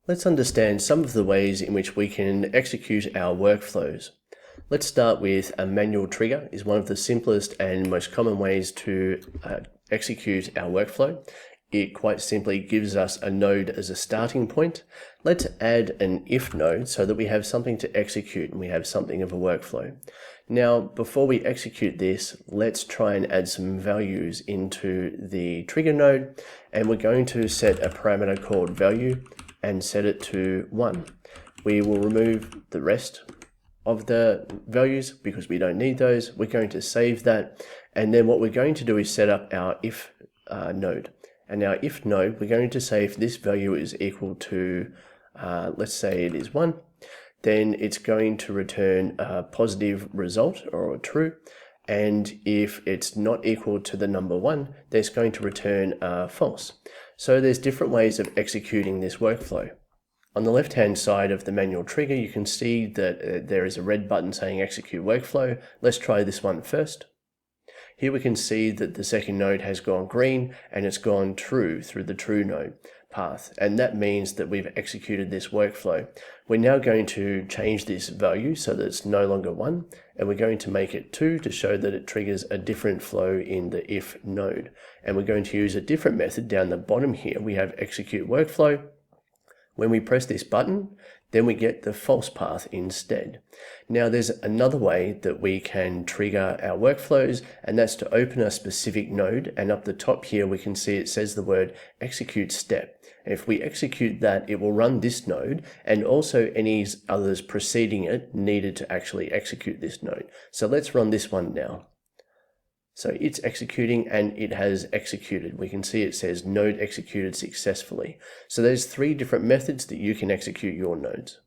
Let's understand some of the ways in which we can execute our workflows. Let's start with a manual trigger is one of the simplest and most common ways to execute our workflow. It quite simply gives us a node as a starting point. Let's add an if node so that we have something to execute and we have something of a workflow. Now, before we execute this, let's try and add some values into the trigger node, and we're going to set a parameter called value and set it to 1. We will remove the rest of the values because we don't need those. We're going to save that, and then what we're going to do is set up our if node. And our if node, we're going to say if this value is equal to, let's say it is 1, then it's going to return a positive result or a true. And if it's not equal to the number 1, then it's going to return false. So there's different ways of executing this workflow. On the left-hand side of the manual trigger, you can see that there is a red button saying execute workflow. Let's try this one first. Here we can see that the second node has gone green and it's gone true through the true node path, and that means that we've executed this workflow. We're now going to change this value so that it's no longer 1, and we're going to make it 2 to show that it triggers a different flow in the if node. And we're going to use a different method down the bottom here. We have execute workflow. When we press this button, then we get the false path instead. Now there's another way that we can trigger our workflows, and that's to open a specific node, and up the top here we can see it says the word execute step. If we execute that, it will run this node and also any others preceding it needed to actually execute this node. So let's run this one now. So it's executing and it has executed. We can see it says node executed successfully. So there's 3 different methods that you can execute your nodes.